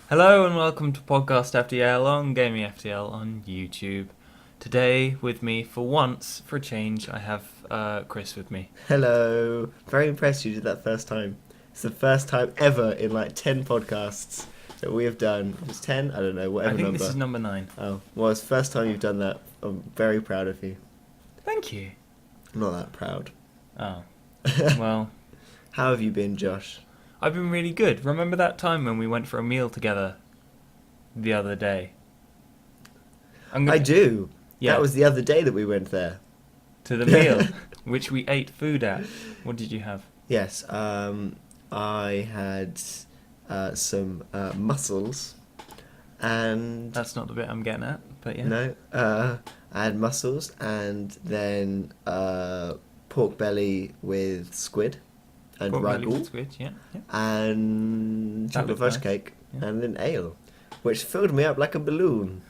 Hello and welcome to PodcastFTL on Gaming FTL on YouTube. Today with me, for once, for a change, I have Chris with me. Hello. Very impressed you did that first time. It's the first time ever in like 10 podcasts that we have done. It's 10? I don't know, I whatever think number. this is number 9. Oh, well, it's the first time you've done that. I'm very proud of you. Thank you. I'm not that proud. Oh, well, How have you been, Josh? I've been really good. Remember that time when we went for a meal together the other day? I do. Yeah, That was the other day that we went there. to the meal, which we ate food at. What did you have? Yes, I had some mussels and... That's not the bit I'm getting at, but yeah. No, I had mussels and then pork belly with squid and Pork belly with ragu squid, yeah. and That chocolate looked fudge nice. cake Yeah. and then ale, which filled me up like a balloon.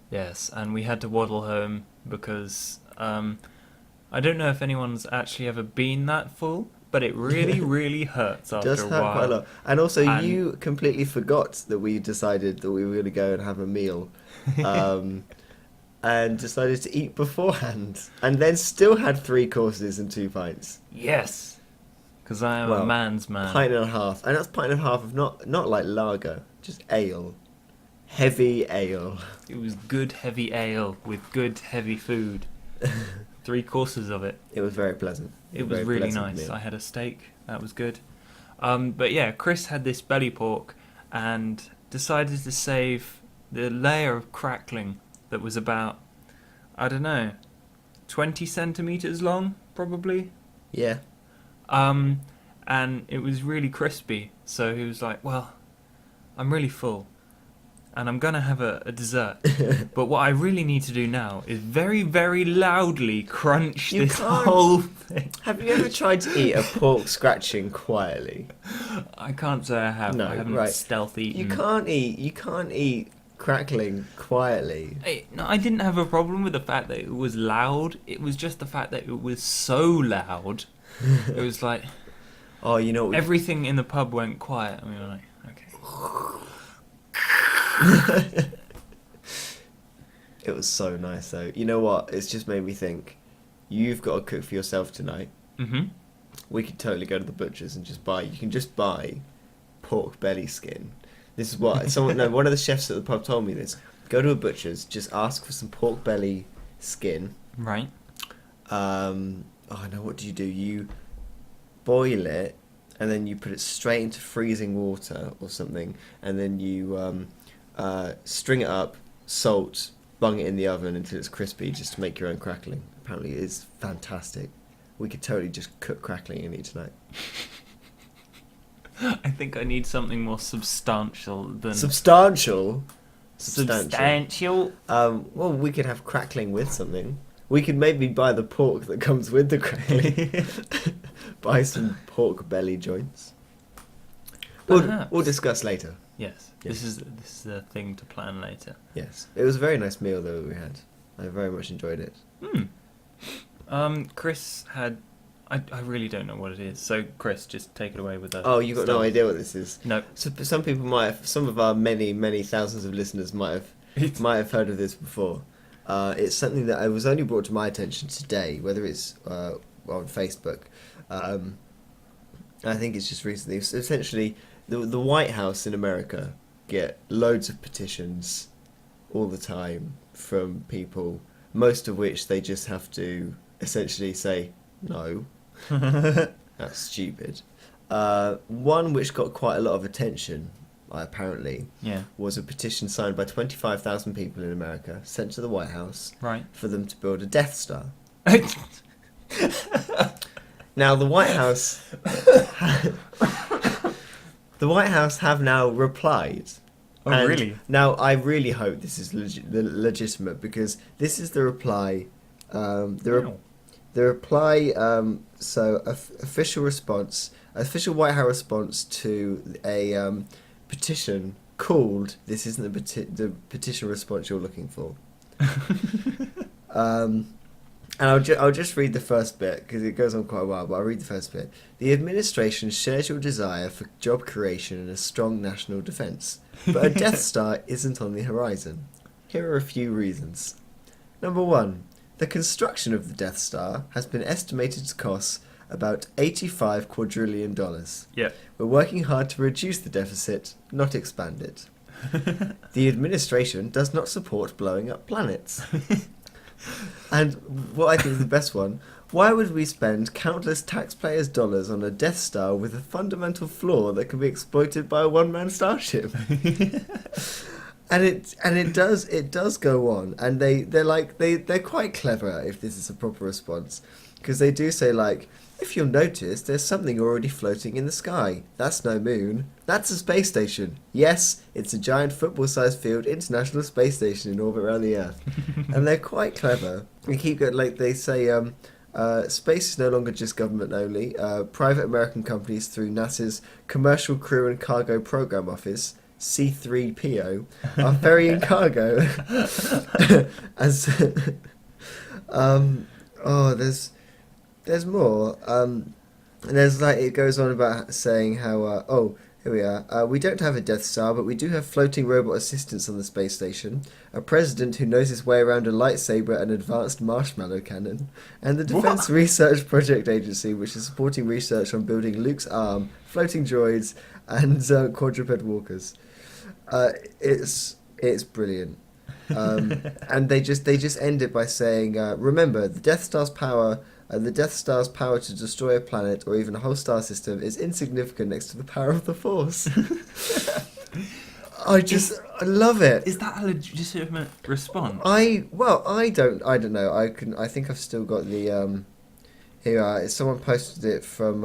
Yes, and we had to waddle home because I don't know if anyone's actually ever been that full, but it really, really hurts It does after a hurt quite a while. lot. And also, And you completely forgot that we decided that we were going to go and have a meal. And decided to eat beforehand, and then still had 3 courses and 2 pints. yes, because I am a Well, man's man. Pint and a half, and that's pint and a half of not like lager, just ale, heavy ale. It was good heavy ale with good heavy food. 3 courses of it. It was very pleasant. It A was very really pleasant nice. meal. I had a steak. That was good. But yeah, Chris had this belly pork and decided to save the layer of crackling that was about, I don't know, 20 centimeters long, probably. Yeah, And it was really crispy. So he was like, well, I'm really full. And I'm going to have a dessert. But what I really need to do now is very, very loudly crunch You this can't- whole thing. have you ever tried to eat a pork scratching quietly? I can't say I have. No, I haven't right. stealth eaten. You can't eat crackling quietly. No, I didn't have a problem with the fact that it was loud. It was just the fact that it was so loud. It was like Oh, you know what everything in the pub went quiet. And we were like, okay. It was so nice though. You know what? It's just made me think. You've got to cook for yourself tonight. Mm-hmm. We could totally go to the butcher's and just buy. You can just buy pork belly skin. This is what someone. No, one of the chefs at the pub told me this. Go to a butcher's, just ask for some pork belly skin. Right. Oh no, what do? You boil it, and then you put it straight into freezing water or something, and then you string it up, salt, bung it in the oven until it's crispy, just to make your own crackling. Apparently, it is fantastic. We could totally just cook crackling and eat tonight. I think I need something more substantial than Substantial. substantial. Well, we could have crackling with something. We could maybe buy the pork that comes with the crackling. Buy some pork belly joints. Perhaps. We'll discuss later. Yes. Yes. This is a thing to plan later. Yes. It was a very nice meal though we had. I very much enjoyed it. Chris had. I really don't know what it is. So Chris, just take it away with that. Oh, you got no idea what this is. No. So some people might have, some of our many thousands of listeners might have heard of this before. It's something that I was only brought to my attention today, whether it's on Facebook. I think it's just recently. It's essentially, the White House in America get loads of petitions all the time from people, most of which they just have to essentially say no. That's stupid. One which got quite a lot of attention, apparently, Yeah. was a petition signed by 25,000 people in America, sent to the White House Right. for them to build a Death Star. Now, the White House, the White House have now replied. Oh, And really? Now, I really hope this is legitimate, because this is the reply. The reply. Official response, official White House response to a petition called. This isn't the petition response you're looking for. And I'll just read the first bit because it goes on quite a while, but I'll read the first bit. The administration shares your desire for job creation and a strong national defence, but a Death Star isn't on the horizon. Here are a few reasons. Number 1. The construction of the Death Star has been estimated to cost about $85 quadrillion. Yep. We're working hard to reduce the deficit, not expand it. The administration does not support blowing up planets. And what I think is the best one, why would we spend countless taxpayers' dollars on a Death Star with a fundamental flaw that can be exploited by a one-man starship? And it does go on, and they're quite clever if this is a proper response, because they do say, like, if you'll notice, there's something already floating in the sky. That's no moon. That's a space station. Yes, it's a giant football-sized field international space station in orbit around the Earth. And they're quite clever. They keep going, like they say, space is no longer just government only. Private American companies through NASA's Commercial Crew and Cargo Program Office, C3PO, are ferrying cargo. As there's more. There's like, it goes on about saying how here we are. We don't have a Death Star, but we do have floating robot assistants on the space station, a president who knows his way around a lightsaber and advanced marshmallow cannon, and the Defense Research Project Agency, which is supporting research on building Luke's arm, floating droids, and quadruped walkers. It's brilliant. And they just end it by saying, remember, the Death Star's power to destroy a planet or even a whole star system is insignificant next to the power of the Force. I love it. Is that a legitimate response? I don't know. I think I've still got the here. Someone posted it from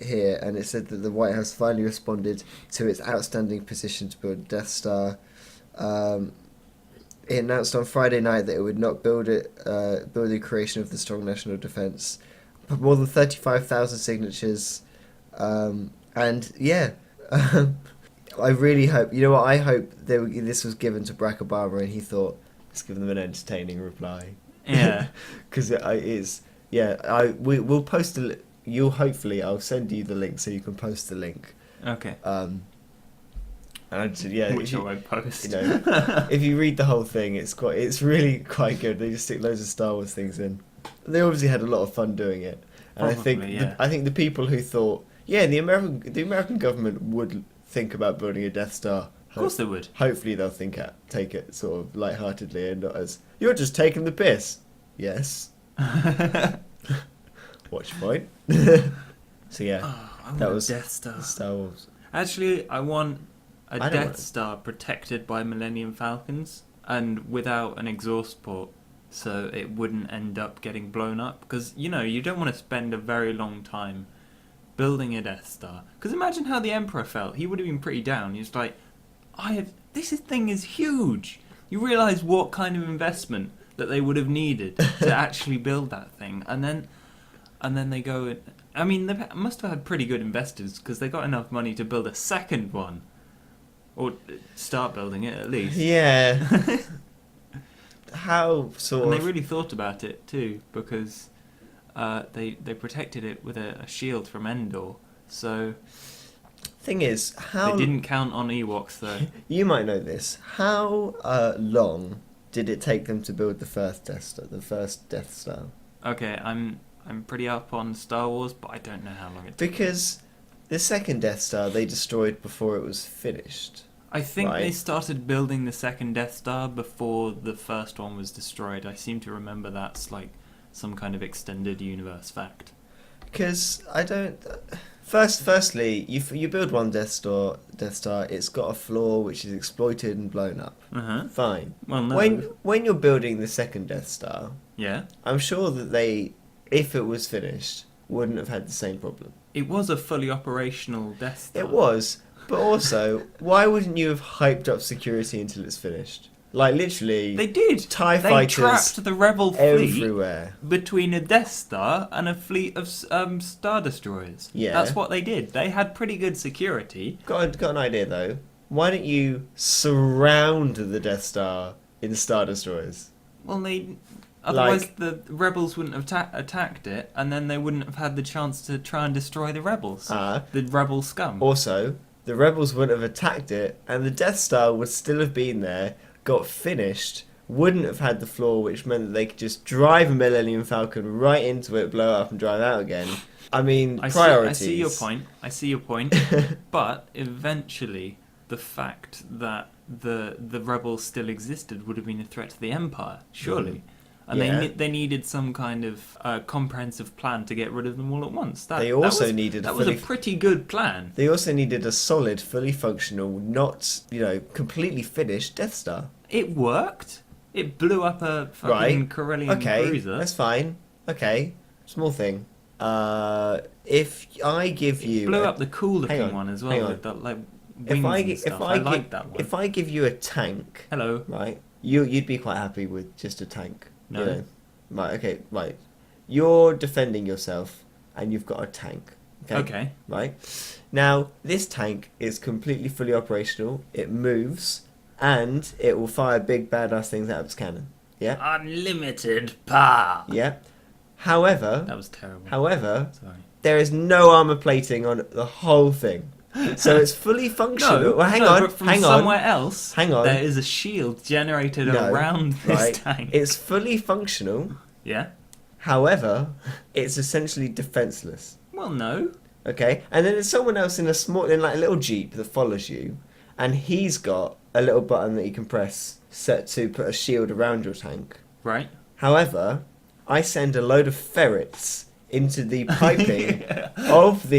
here, and it said that the White House finally responded to its outstanding petition to build a Death Star. It announced on Friday night that it would not build the creation of the strong national defence. But more than 35,000 signatures, and yeah, I really hope. You know what? I hope this was given to Barack Obama, and he thought, let's give them an entertaining reply. Yeah, because it is. Yeah, we'll post I'll send you the link so you can post the link. Okay. And yeah, which I won't post. You know, if you read the whole thing, it's really quite good. They just stick loads of Star Wars things in. They obviously had a lot of fun doing it, and Probably, I think the people who thought, the American government would think about building a Death Star. Of course they would. Hopefully they'll take it sort of lightheartedly and not as, you're just taking the piss. Yes. Watch your point. So yeah, that was Death Star. Star Wars. Actually, I want a I don't Death want it. Star protected by Millennium Falcons and without an exhaust port, so it wouldn't end up getting blown up. Because, you don't want to spend a very long time building a Death Star. Because imagine how the Emperor felt. He would have been pretty down. He was like, this thing is huge. You realise what kind of investment that they would have needed to actually build that thing. And then they go... I mean, they must have had pretty good investors because they got enough money to build a second one. Or start building it, at least. Yeah. How sort And of... they really thought about it, too, because they protected it with a shield from Endor. So... Thing is, how... They didn't count on Ewoks, though. You might know this. How long did it take them to build the first Death Star? Okay, I'm pretty up on Star Wars, but I don't know how long it took. Because the second Death Star they destroyed before it was finished. I think right? they started building the second Death Star before the first one was destroyed. I seem to remember that's like some kind of extended universe fact. Because I don't... Firstly, you build one Death Star, it's got a flaw which is exploited and blown up. Uh-huh. Fine. Well, no. When you're building the second Death Star, Yeah? I'm sure that they, if it was finished, wouldn't have had the same problem. It was a fully operational Death Star. It was, but also, why wouldn't you have hyped up security until it's finished? Like, literally... They did! TIE They fighters trapped the rebel fleet everywhere. between a Death Star and a fleet of Star Destroyers. Yeah. That's what they did. They had pretty good security. Got an idea, though. Why don't you surround the Death Star in Star Destroyers? Well, Otherwise, the rebels wouldn't have attacked it, and then they wouldn't have had the chance to try and destroy the rebels. The rebel scum. Also, the rebels wouldn't have attacked it, and the Death Star would still have been there, got finished, wouldn't have had the flaw, which meant that they could just drive a Millennium Falcon right into it, blow it up, and drive out again. I mean, priorities. I see your point. But eventually, the fact that the rebels still existed would have been a threat to the Empire, surely. And they needed some kind of comprehensive plan to get rid of them all at once. That was a pretty good plan. They also needed a solid, fully functional, not completely finished Death Star. It worked. It blew up a fucking Corellian cruiser. That's fine. Okay, small thing. If I give you... It blew up the cool-looking one as well, with that, wings and stuff. I like that one. If I give you a tank... Hello. Right? You'd be quite happy with just a tank. No. Right, okay, right. You're defending yourself, and you've got a tank. Okay. Right? Now, this tank is completely fully operational. It moves, and it will fire big, badass things out of its cannon. Yeah? Unlimited power. Yeah. However... That was terrible. Sorry. There is no armor plating on the whole thing. So it's fully functional. Hang on. Somewhere else, hang on. There is a shield generated around this tank. It's fully functional. Yeah. However, it's essentially defenseless. Well, no. Okay, and then there's someone else in a little jeep that follows you, and he's got a little button that you can press set to put a shield around your tank. Right. However, I send a load of ferrets into the piping of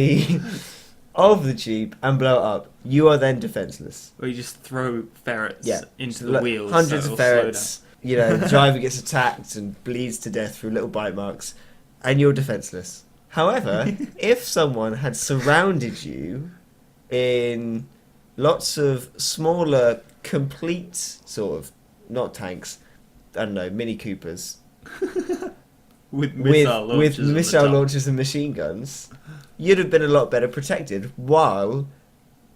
the jeep and blow it up. You are then defenseless. Or you just throw ferrets into the wheels. Hundreds of ferrets. The driver gets attacked and bleeds to death through little bite marks, and you're defenseless. However, if someone had surrounded you in lots of smaller, complete sort of, not tanks, I don't know, Mini Coopers. With missile launchers and machine guns, you'd have been a lot better protected while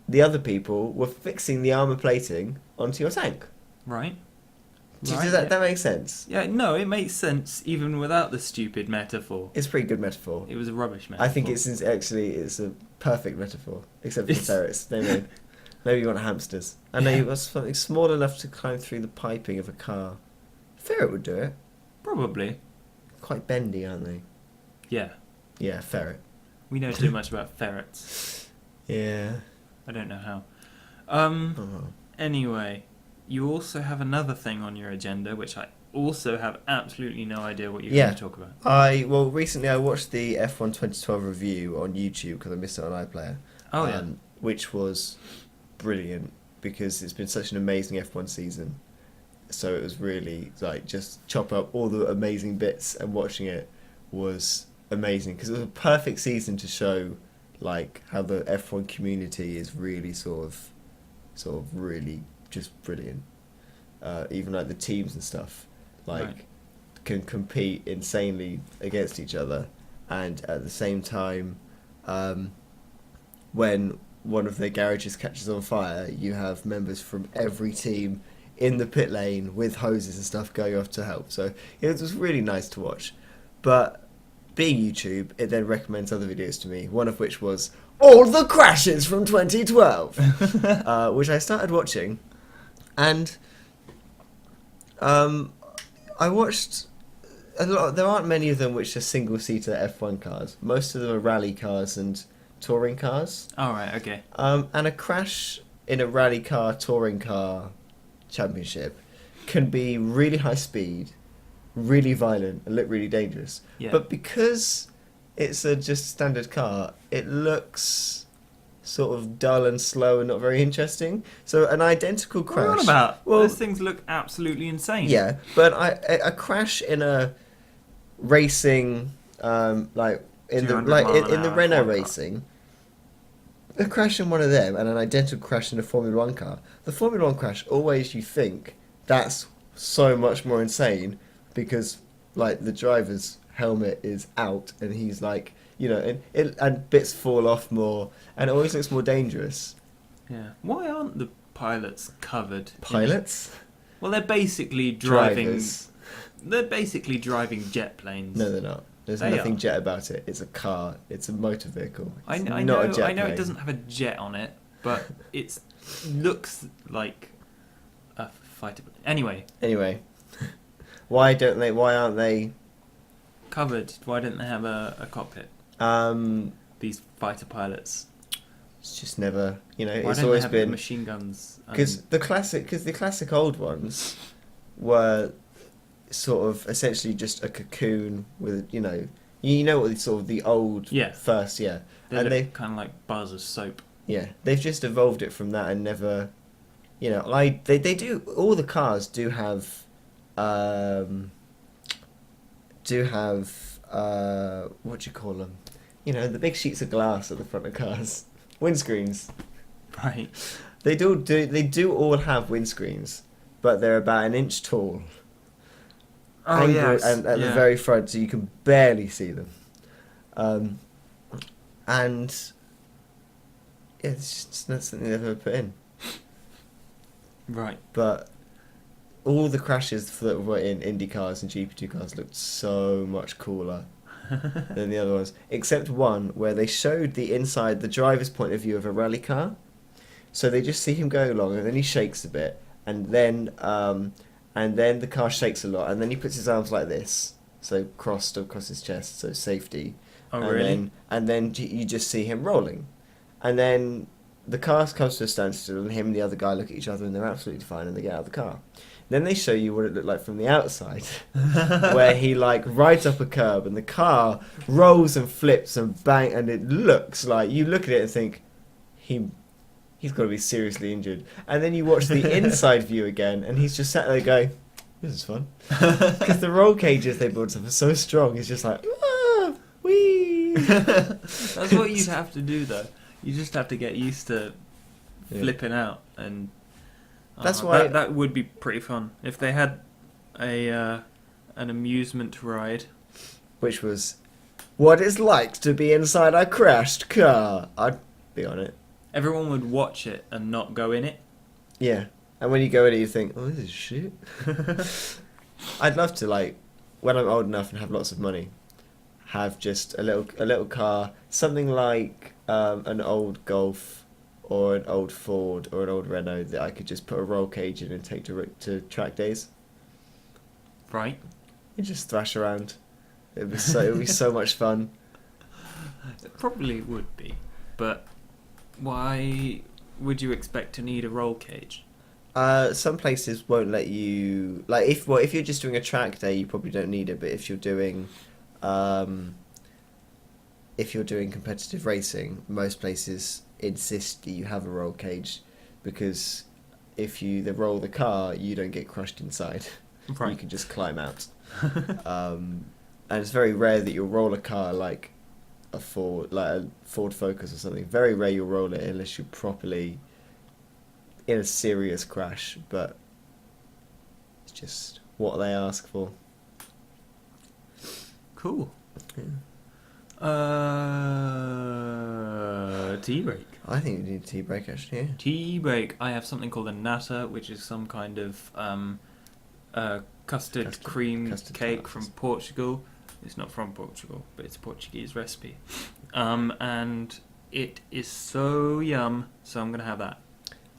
the other people were fixing the armor plating onto your tank. Right. Does that make sense? Yeah, no, it makes sense even without the stupid metaphor. It's a pretty good metaphor. It was a rubbish metaphor. I think it's a perfect metaphor, except for the ferrets. Maybe you want hamsters. I know you want something small enough to climb through the piping of a car. A ferret would do it. Probably. Quite bendy, aren't they? Yeah. Yeah, ferret. We know too much about ferrets. Yeah. I don't know how. Anyway, you also have another thing on your agenda, which I also have absolutely no idea what you're going to talk about. Recently I watched the F1 2012 review on YouTube because I missed it on iPlayer. Oh, yeah. Which was brilliant because it's been such an amazing F1 season. So it was really just chop up all the amazing bits, and watching it was amazing because it was a perfect season to show how the F1 community is really sort of really just brilliant. Even the teams and stuff can compete insanely against each other, and at the same time, when one of their garages catches on fire, you have members from every team in the pit lane with hoses and stuff going off to help. So it was really nice to watch. But being YouTube, it then recommends other videos to me, one of which was all the crashes from 2012, which I started watching. And I watched a lot. There aren't many of them which are single-seater F1 cars. Most of them are rally cars and touring cars. All right, okay. And a crash in a rally car, touring car championship can be really high speed, really violent, and look really dangerous. Yeah. But because it's a just standard car, it looks sort of dull and slow and not very interesting. So an identical crash... What are you on about? Well, those things look absolutely insane. Yeah, but a crash in a racing, in the Renault racing... A crash in one of them and an identical crash in a Formula 1 car. The Formula 1 crash, always you think that's so much more insane because, the driver's helmet is out and he's and bits fall off more and it always looks more dangerous. Yeah. Why aren't the pilots covered? Pilots? Well, they're basically driving... Drivers. They're basically driving jet planes. No, they're not. There's They nothing are. jet about it. It's a car. It's a motor vehicle. I It's know, not a jet I know plane. it doesn't have a jet on it, but it looks like a fighter plane. Anyway, why aren't they? Covered. Why didn't they have a cockpit? These fighter pilots. It's just never. Why It's don't always they have been machine guns? because the classic old ones were sort of essentially just a cocoon with what the old Yeah. first they and look they kind of like bars of soap. they've just evolved it from that and never they do all the cars do have what do you call them, the big sheets of glass at the front of cars, windscreens. Right. They do all have windscreens, but they're about an inch tall. Oh yes. And at the very front, so you can barely see them. And yeah, it's just not something they've ever put in. Right. But all the crashes that were in Indy cars and GP2 cars looked so much cooler than the other ones, except one where they showed the driver's point of view of a rally car. So they just see him going along, and then he shakes a bit, and then the car shakes a lot, and then he puts his arms like this, so crossed across his chest, so safety. Oh, and really? Then you just see him rolling, and then the car comes to a standstill, and him and the other guy look at each other, and they're absolutely fine, and they get out of the car. Then they show you what it looked like from the outside, where he rides up a curb, and the car rolls and flips and bang, and it looks like you look at it and think he's got to be seriously injured. And then you watch the inside view again, and he's just sat there going, this is fun. Because the roll cages they built up are so strong, he's just like, wee. That's what you'd have to do, though. You just have to get used to flipping out, and that's why that would be pretty fun if they had an amusement ride, which was what it's like to be inside a crashed car. I'd be on it. Everyone would watch it and not go in it. Yeah, and when you go in it, you think, "Oh, this is shit." I'd love to, when I'm old enough and have lots of money, have just a little car, something like an old Golf or an old Ford or an old Renault that I could just put a roll cage in and take to track days. Right. You just thrash around. It would be so much fun. It probably would be, but why would you expect to need a roll cage? Some places won't let you. If you're just doing a track day, you probably don't need it. But if you're doing competitive racing, most places insist that you have a roll cage, because if you roll the car, you don't get crushed inside. Right. You can just climb out. And it's very rare that you'll roll a car like a Ford Focus or something. Very rare you'll roll it unless you're properly in a serious crash. But it's just what they ask for. Cool. Yeah. Tea break. I think we need a tea break, actually. Yeah. Tea break. I have something called a nata, which is some kind of custard cream cake tarts. from Portugal. It's not from Portugal, but it's a Portuguese recipe. And it is so yum, so I'm going to have that.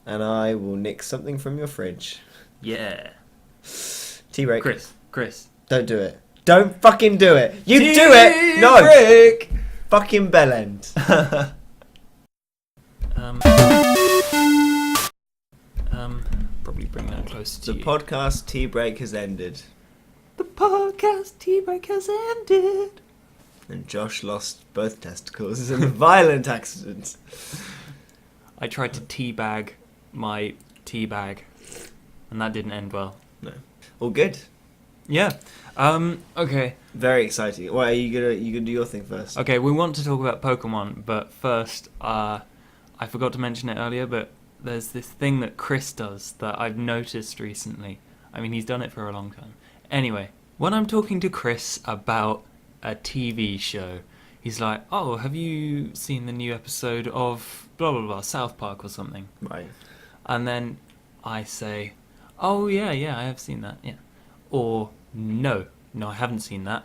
And I will nick something from your fridge. Yeah. Tea break. Chris. Don't do it. Don't fucking do it. You Tea do it. No. break. Fucking bell end. Probably bring that closer to The you. podcast tea break has ended. The podcast tea break has ended. And Josh lost both testicles in a violent accident. I tried to teabag my tea bag, and that didn't end well. No. All good. Yeah. Okay. Very exciting. Well, are you gonna do your thing first? Okay, we want to talk about Pokemon, but first, I forgot to mention it earlier, but there's this thing that Chris does that I've noticed recently. I mean, he's done it for a long time. Anyway, when I'm talking to Chris about a TV show, he's like, "Oh, have you seen the new episode of blah blah blah, South Park or something?" Right. And then I say, "Oh yeah, I have seen that, yeah." Or no, I haven't seen that.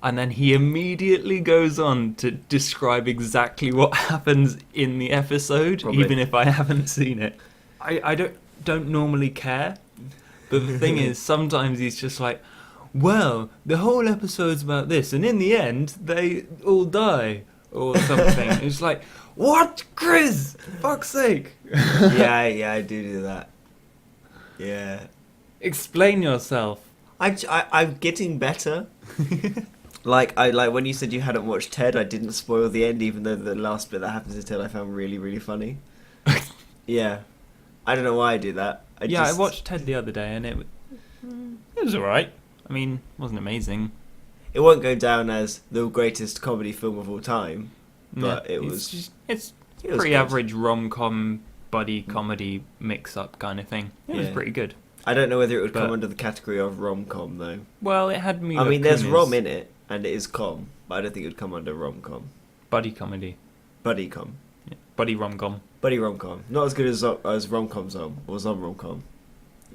And then he immediately goes on to describe exactly what happens in the episode, Probably. even if I haven't seen it. I don't normally care, but the thing is, sometimes he's just like, well, the whole episode's about this, and in the end, they all die, or something. It's like, what, Chris? Fuck's sake. Yeah, I do that. Yeah. Explain yourself. I'm getting better. Like when you said you hadn't watched Ted, I didn't spoil the end, even though the last bit that happens in Ted I found really, really funny. Yeah. I don't know why I do that. I watched Ted the other day, and it was alright. I mean, it wasn't amazing. It won't go down as the greatest comedy film of all time, but it was... It's it was pretty good. average rom-com, buddy comedy mix-up kind of thing. It was Yeah. pretty good. I don't know whether it would come But- under the category of rom-com, though. Well, it had me. I mean, there's rom in it, and it is com, but I don't think it would come under rom-com. Buddy comedy. Buddy-com. Yeah. Buddy rom-com. Buddy rom-com. Not as good as rom-com zom, or zom rom-com.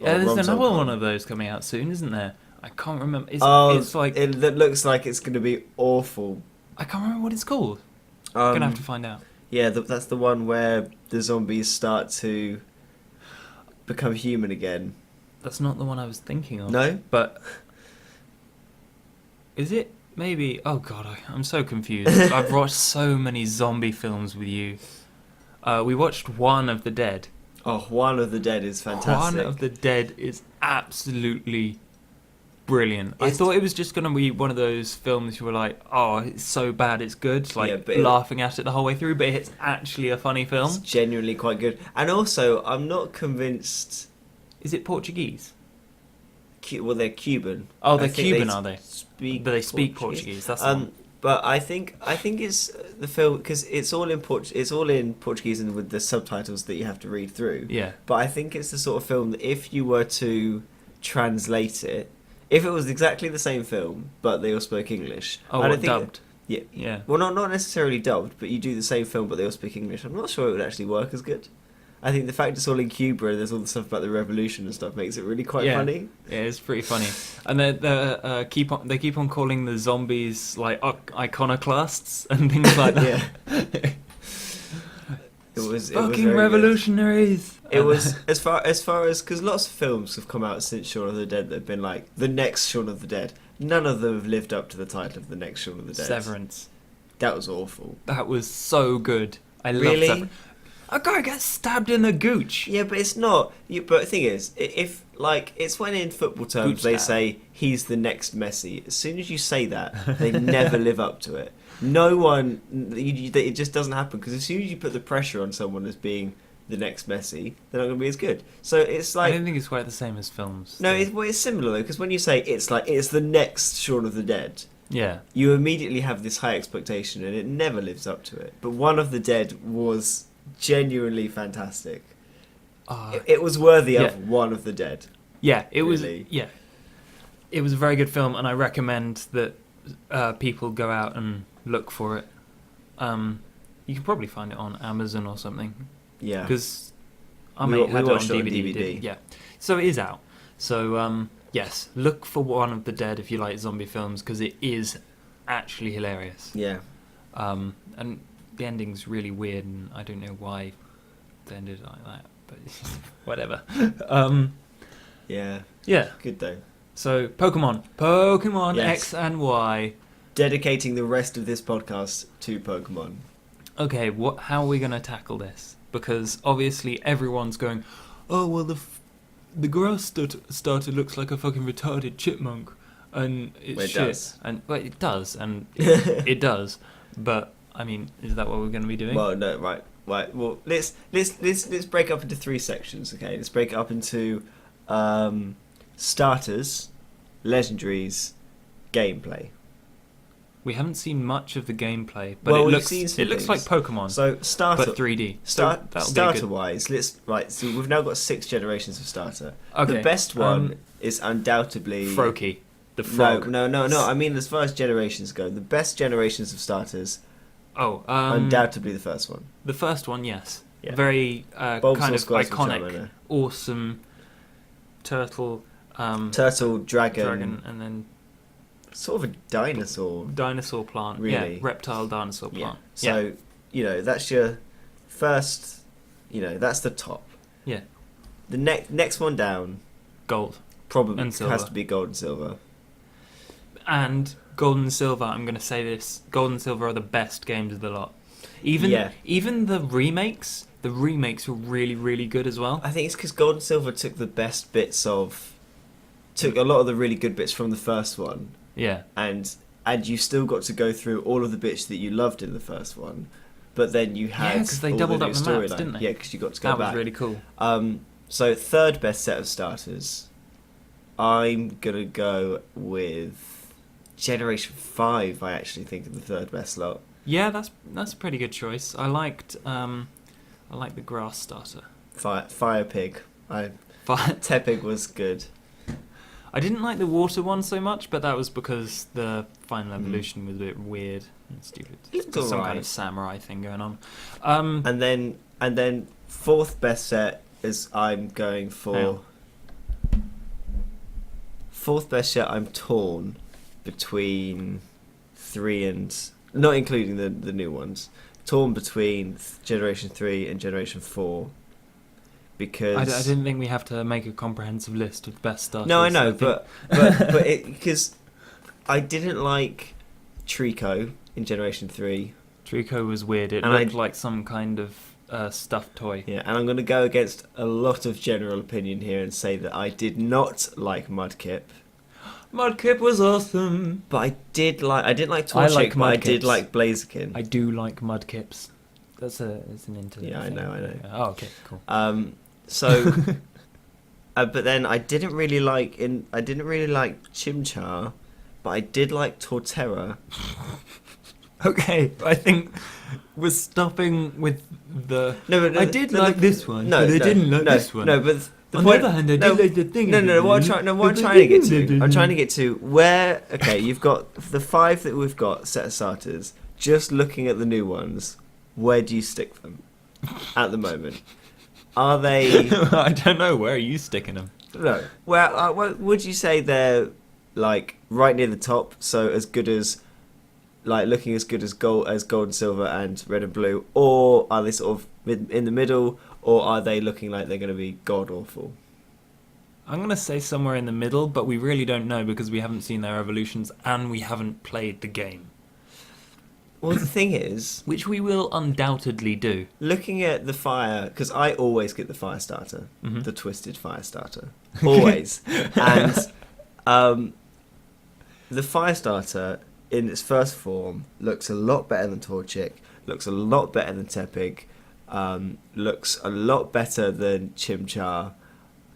Yeah, there's another rom-zom-com. one of those coming out soon, isn't there? I can't remember. It's like... That looks like it's going to be awful. I can't remember what it's called. I'm going to have to find out. Yeah, that's the one where the zombies start to become human again. That's not the one I was thinking of. No? But... Is it? Maybe... Oh, God, I'm so confused. I've watched so many zombie films with you. We watched One of the Dead. Oh, One of the Dead is fantastic. One of the Dead is absolutely brilliant. I It's- thought it was just going to be one of those films you were like, oh, it's so bad it's good, like Yeah, but laughing at it the whole way through, but it's actually a funny It's film. genuinely quite good. And also, I'm not convinced... Is it Portuguese? Well, they're Cuban. Oh, I they're think Cuban, are they? Speak But they speak Portuguese. That's the one. But I think it's the film because it's all in Portuguese and with the subtitles that you have to read through. Yeah. But I think it's the sort of film that if you were to translate it, if it was exactly the same film but they all spoke English, Oh, I don't what, think dubbed? yeah. Yeah. Well, not necessarily dubbed, but you do the same film but they all speak English. I'm not sure it would actually work as good. I think the fact it's all in Cuba and there's all the stuff about the revolution and stuff makes it really quite Yeah. funny. Yeah, it's pretty funny. And they keep on calling the zombies like iconoclasts and things like that. Yeah. It was Fucking very good. revolutionaries. It was as far as because lots of films have come out since Shaun of the Dead that have been like the next Shaun of the Dead. None of them have lived up to the title of the next Shaun of the Dead. Severance. That was awful. That was so good. I love Really? Severance. A guy gets stabbed in the gooch. Yeah, but it's not. But the thing is, if like it's when in football terms Gooch they stab. say he's the next Messi. As soon as you say that, they never live up to it. No one. It just doesn't happen because as soon as you put the pressure on someone as being the next Messi, they're not going to be as good. So it's I like. don't think it's quite the same as films. No, though. it's similar though, because when you say it's the next Shaun of the Dead, Yeah. you immediately have this high expectation, and it never lives up to it. But One of the Dead was genuinely fantastic. It was worthy yeah. of One of the Dead. Yeah, it was. Really. Yeah, it was a very good film, and I recommend that people go out and look for it. You can probably find it on Amazon or something Yeah, because our We mate wa- we had it on watched it on DVD. DVD. didn't he? Yeah, so it is out. So yes, look for One of the Dead if you like zombie films because it is actually hilarious. yeah. And the ending's really weird, and I don't know why they ended like that, but whatever. Yeah, Yeah. good though. So Pokemon Yes. X and Y. Dedicating the rest of this podcast to Pokemon. Okay, how are we going to tackle this? Because obviously everyone's going, oh well, the grass starter looks like a fucking retarded chipmunk, and it's Well, it shit. does. And it does, and it does. But I mean, is that what we're going to be doing? Well, no, right. Well, let's break up into three sections. Okay, let's break it up into starters, legendaries, gameplay. We haven't seen much of the gameplay, but Well, it we've looks seen some it looks like things. Pokemon, So starter, but 3D. start, so that'll be starter good. wise, so we've now got 6 generations of starter. Okay. The best one is undoubtedly Froakie, the frog. No. I mean, as far as generations go, the best generations of starters, Oh, undoubtedly the first one. the first one, yes. Yeah. Very Bulbasaur, kind of Squirtle, iconic, Charmander. awesome turtle. Turtle, dragon, and then sort of a dinosaur. dinosaur plant. Really? Yeah, reptile dinosaur plant. So, that's your first, that's the top. Yeah. The next one down Gold. probably And silver. has to be gold and silver. And gold and silver, I'm going to say this, gold and silver are the best games of the lot. Even the remakes were really, really good as well. I think it's because gold and silver took a lot of the really good bits from the first one. Yeah. And you still got to go through all of the bits that you loved in the first one, but then you had because they all doubled the up new the maps, storyline. didn't they? Yeah, because you got to go That back. was really cool. So third best set of starters, I'm gonna go with Generation 5. I actually think of the third best slot. Yeah, that's a pretty good choice. I liked the grass starter. Fire Pig. Tepig was good. I didn't like the water one so much, but that was because the final evolution was a bit weird and stupid. It's There's some kind alright. of samurai thing going on. And then fourth best set is I'm going for. Hang on. Fourth best set, I'm torn between 3 and, not including the new ones, torn between Generation 3 and Generation 4. Because I didn't think we have to make a comprehensive list of best starters. No, I know, think- but because I didn't like Trico in Generation 3. Trico was weird. It And looked like some kind of stuffed toy. Yeah, and I'm going to go against a lot of general opinion here and say that I did not like Mudkip. Mudkip was awesome. But I didn't like I Torchic, like but I Mudkips. did like Blaziken. I do like Mudkips. It's an internet. Yeah, I thing. know. Oh, okay, cool. So, but then I didn't really like Chimchar, but I did like Torterra. Okay, I think we're stopping with the. No, but I did like this one, but I didn't like this one. No, but the On point, the other hand, I did like the thing. No, what I'm trying to get to. I'm trying to get to where. Okay, you've got the 5 that we've got set of starters. Just looking at the new ones, where do you stick them at the moment? Are they? I don't know. Where are you sticking them? No. Well, would you say they're like right near the top? So as good as, like, looking as good as gold and silver and red and blue, or are they sort of in the middle, or are they looking like they're going to be god awful? I'm going to say somewhere in the middle, but we really don't know because we haven't seen their evolutions and we haven't played the game. Well, the thing is, Which we will undoubtedly do. looking at the fire, because I always get the fire starter, Mhm. the twisted fire starter, always, and the fire starter in its first form looks a lot better than Torchic, looks a lot better than Tepig, looks a lot better than Chimchar,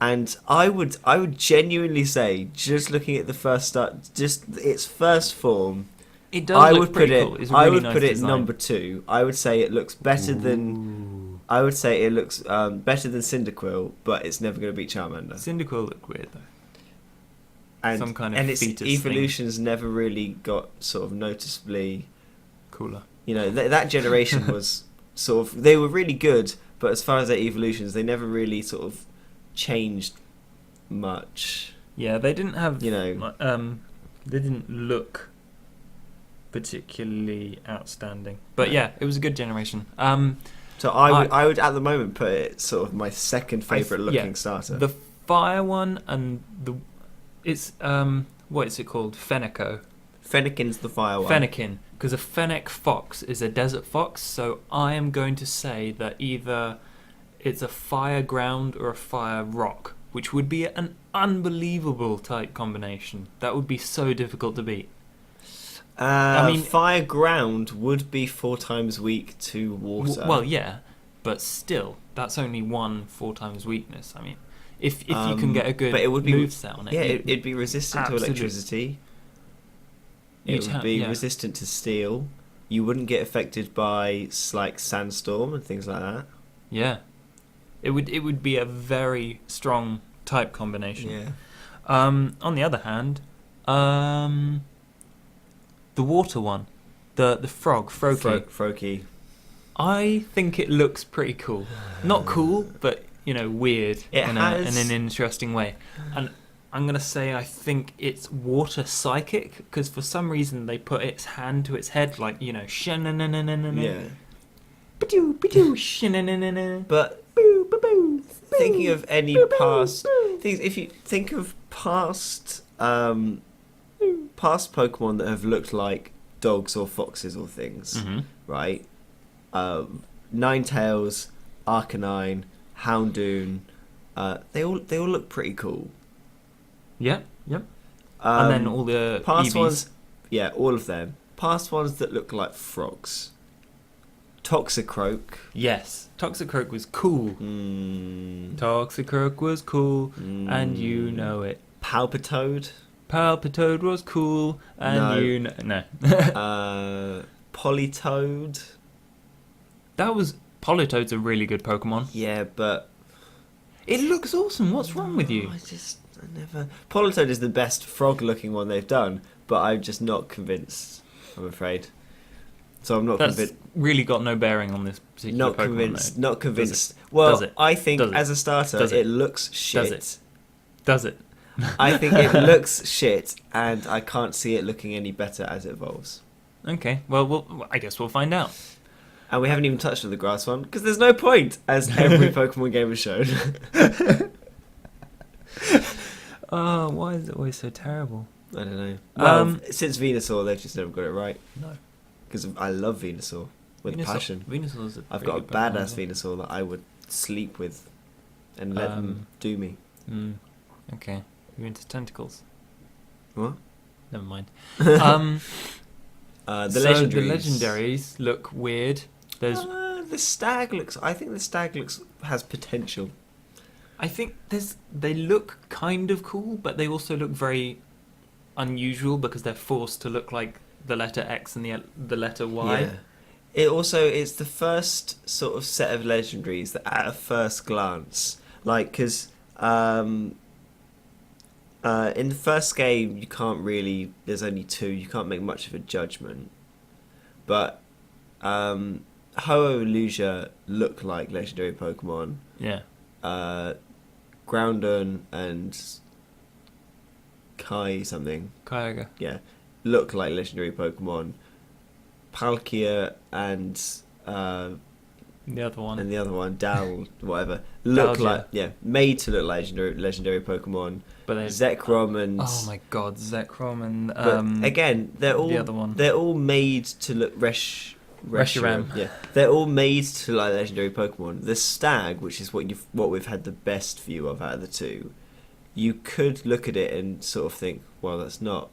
and I would genuinely say, just looking at the first just its first form, It does look put pretty it. cool. It's a I really would nice put it design. number 2. I would say it looks better than. Ooh. I would say it looks better than Cyndaquil, but it's never going to beat Charmander. Cyndaquil looked weird though. And, some kind of and its fetus evolutions never really got sort of noticeably. Cooler. That generation was sort of, they were really good, but as far as their evolutions, they never really sort of changed much. Yeah, they didn't have. They didn't look particularly outstanding. But No. yeah, it was a good generation. So I would at the moment put it sort of my second favourite yeah, looking starter. The fire one and it's what is it called? Fenneco. Fennekin's the fire one. Fennekin, because a Fennec fox is a desert fox. So I am going to say that either it's a fire ground or a fire rock, which would be an unbelievable type combination. That would be so difficult to beat. Fire ground would be 4 times weak to water. Well, yeah, but still, that's only 4 times weakness. I mean, if you can get a good but it would be, moveset on it, yeah, it'd be resistant to Absolutely. electricity. You'd It would ha- be yeah. resistant to steel. You wouldn't get affected by like sandstorm and things like that. yeah, it would be a very strong type combination. Yeah. On the other hand, the water one, the frog, Froakie. Froakie. I think it looks pretty cool. Not cool, but weird It in has- an interesting way. And I'm going to say I think it's water psychic, because for some reason they put its hand to its head, like, you know, shananananana. Yeah. Ba-doo, ba-doo, shanananana. But Boo, ba-boo, thinking boo, of any boo, boo, past boo. things, if you think of past past Pokemon that have looked like dogs or foxes or things, Mhm. right? Ninetales, Arcanine, Houndoom, they all look pretty cool. Yeah, yep. And then all the past Eevees. ones, yeah, all of them. Past ones that look like frogs. Toxicroak. Yes, Toxicroak was cool. Toxicroak was cool, and you know it. Palpitoad. Palpitoad was cool, and No. you know... No. Politoad. That was... Politoad's a really good Pokemon. Yeah, but It looks awesome. What's wrong with you? I never. Politoad is the best frog-looking one they've done, but I'm just not convinced. I'm afraid. So I'm not That's convinced. really got no bearing on this particular Not Pokemon. convinced. Though. Not convinced. Does Well, it? I think Does it? as a starter, Does it? it looks shit. Does it? Does it? I think it looks shit, and I can't see it looking any better as it evolves. Okay. Well, I guess we'll find out. And we haven't even touched on the grass one, because there's no point, as every Pokemon game has shown. Oh, why is it always so terrible? I don't know. Well, since Venusaur, they've just never got it right. No. Because I love Venusaur with passion. Venusaur's a I've pretty got a good Pokemon badass as well. Venusaur that I would sleep with and let them do me. Okay. You're into tentacles. What? Never mind. The So legendaries. the legendaries look weird. There's... The stag looks. I think the stag has potential. I think they look kind of cool, but they also look very unusual because they're forced to look like the letter X and the letter Y. Yeah. It's the first sort of set of legendaries that at a first glance, like, because in the first game you can't really. There's only two. You can't make much of a judgment, but Ho-Oh and Lugia look like legendary Pokemon. Yeah. Groudon and Kai something, Kyogre. yeah, look like legendary Pokemon. Palkia and The other one. the other one, Dal, whatever, look Dalgia. made to look like legendary Pokemon. But they... Zekrom and Oh my god, Zekrom and... but again, they're all the other one. they're all made to look Reshiram. Yeah, they're all made to look like legendary Pokemon. The Stag, which is what we've had the best view of out of the two, you could look at it and sort of think, well, that's not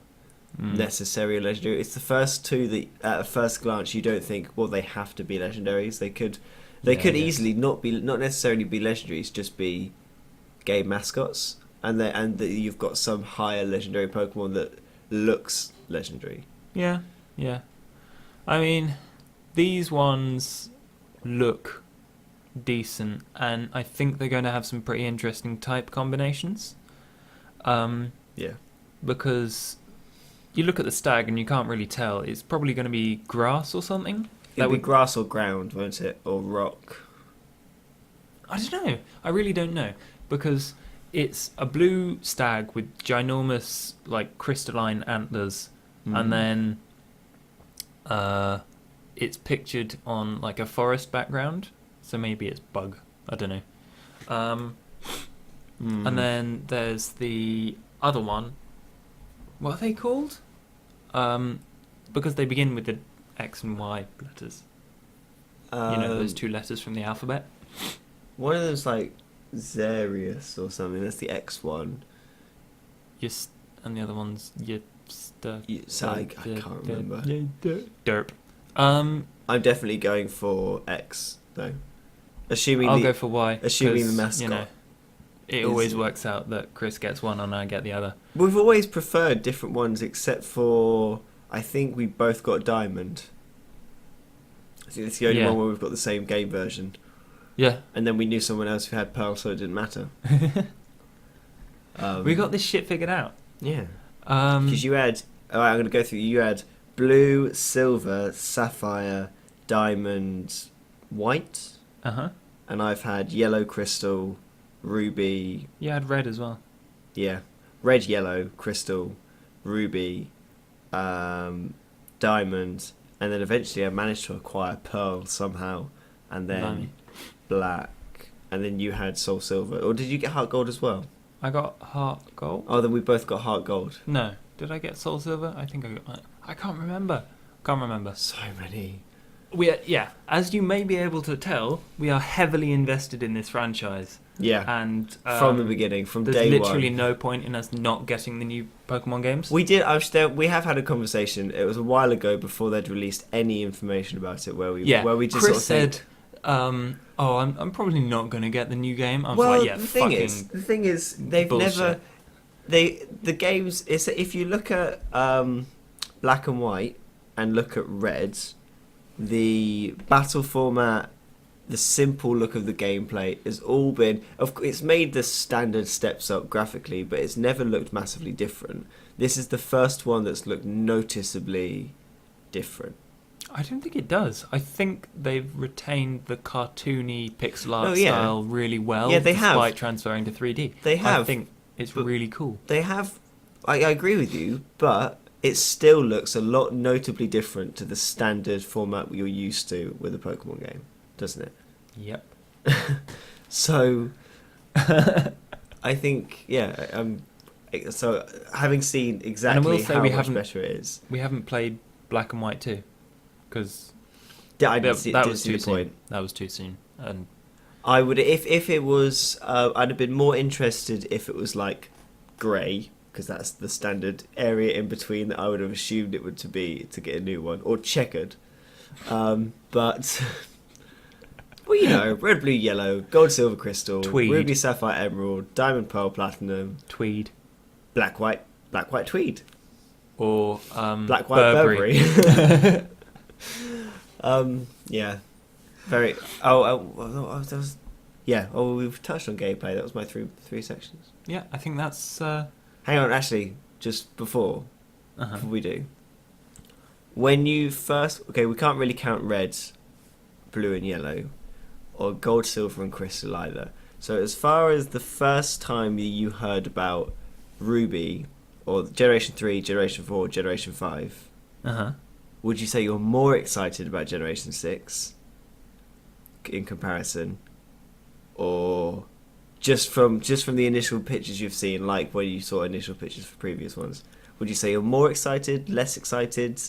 necessarily legendary. It's the first two that at a first glance you don't think, well, they have to be legendaries. They could easily not necessarily be legendaries, just be game mascots, and you've got some higher legendary Pokemon that looks legendary. Yeah. I mean, these ones look decent, and I think they're going to have some pretty interesting type combinations. Yeah. Because you look at the stag and you can't really tell. It's probably going to be grass or something. It'll be grass or ground, won't it? Or rock. I don't know. I really don't know. Because it's a blue stag with ginormous, like, crystalline antlers. And then it's pictured on, like, a forest background. So maybe it's bug. I don't know. And then there's the other one. What are they called? Because they begin with the X and Y letters. You know, those two letters from the alphabet. One of them's like Xerius or something. That's the X one. And the other one's I can't remember. Derp. I'm definitely going for X though. I'll go for Y. Assuming the mascot. You know, it always works out that Chris gets one and I get the other. We've always preferred different ones, except for I think we both got Diamond. I think it's the only one where we've got the same game version. Yeah. And then we knew someone else who had Pearl, so it didn't matter. We got this shit figured out. Yeah. Because you had... Alright, I'm going to go through. You had blue, silver, sapphire, diamond, white. Uh-huh. And I've had yellow crystal, ruby... You had red as well. Yeah. red, yellow, crystal, ruby, diamond, and then eventually I managed to acquire pearl somehow, and then Blimey. black, and then you had soul silver. Or did you get heart gold as well? I got heart gold. Oh, then we both got heart gold. No, did I get soul silver? I think I got. I can't remember. Can't remember. So many. Yeah, as you may be able to tell, we are heavily invested in this franchise. Yeah. And From the beginning, from there's day one. literally no point in us not getting the new Pokemon games. We did. We have had a conversation. It was a while ago before they'd released any information about it. Where we just Chris sort of said, I'm probably not going to get the new game. I was well, like, yeah, the thing is, they've bullshit. never. The games. If you look at black and white and look at red, the battle format, the simple look of the gameplay has all been. It's made the standard steps up graphically, but it's never looked massively different. This is the first one that's looked noticeably different. I don't think it does. I think they've retained the cartoony pixel art style really well. Yeah, they have. Despite transferring to 3D. They have. I think it's really cool. They have. I agree with you, but it still looks a lot notably different to the standard format you're used to with a Pokemon game, doesn't it? Yep. So, I think, so having seen exactly how much better it is. We haven't played Black and White 2, because I didn't see that was too the soon. point. That was too soon. And I would, if it was, I'd have been more interested if it was like grey, because that's the standard area in between that I would have assumed it would to get a new one, or checkered. But well, you know, red, blue, yellow, gold, silver, crystal, Tweed. ruby, sapphire, emerald, diamond, pearl, platinum, Tweed. black, white, tweed, Or black, white, Burberry. Yeah, very. That was. Yeah. Oh, we've touched on gameplay. That was my three sections. Yeah, I think that's. Hang on, actually, just before we do. When you first... Okay, we can't really count red, blue and yellow, or gold, silver and crystal either. So as far as the first time you heard about Ruby, or Generation 3, Generation 4, Generation 5, would you say you're more excited about Generation 6 in comparison? Or... Just from the initial pictures you've seen, like when you saw initial pictures for previous ones, would you say you're more excited, less excited?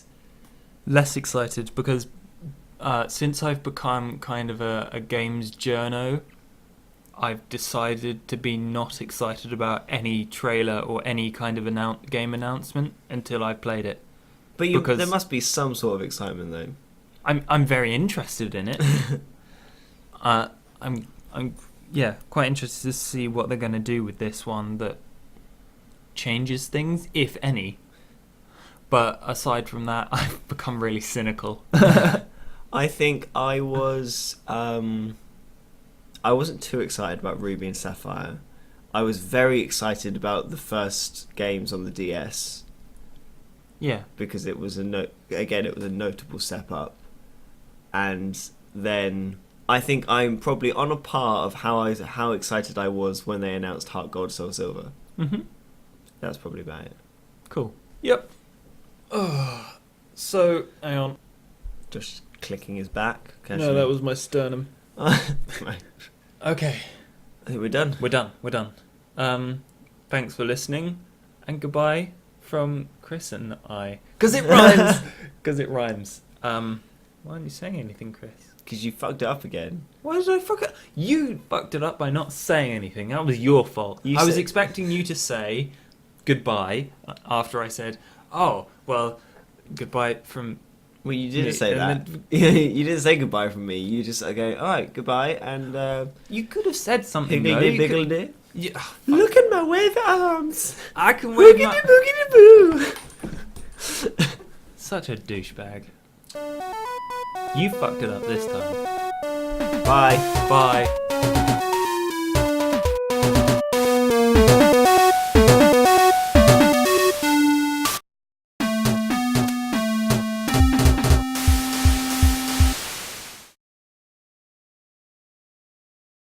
Less excited, because since I've become kind of a games journo, I've decided to be not excited about any trailer or any kind of game announcement until I've played it. But there must be some sort of excitement, though. I'm very interested in it. I'm quite interested to see what they're going to do with this one that changes things, if any. But aside from that, I've become really cynical. I think I wasn't too excited about Ruby and Sapphire. I was very excited about the first games on the DS. Yeah. Because it was a notable step up. And then... I think I'm probably on a par of how excited I was when they announced Heart Gold, Soul Silver. Mm-hmm. That's probably about it. Cool. Yep. So, hang on. Just clicking his back. No, that was my sternum. Right. Okay. I think we're done. We're done. Thanks for listening, and goodbye from Chris and I. Because it rhymes. Why aren't you saying anything, Chris? Because you fucked it up again. Why did I fuck it? You fucked it up by not saying anything. That was your fault. I was expecting you to say goodbye after I said, oh, well, goodbye from... Well, you didn't say that. You didn't say goodbye from me. You just go, all right, goodbye, and... you could have said something, though. Higgledy-piggledy. Yeah. Look at my wave arms. I can wave my... Boogity-boogity-boo. Such a douchebag. You fucked it up this time. Bye. Bye.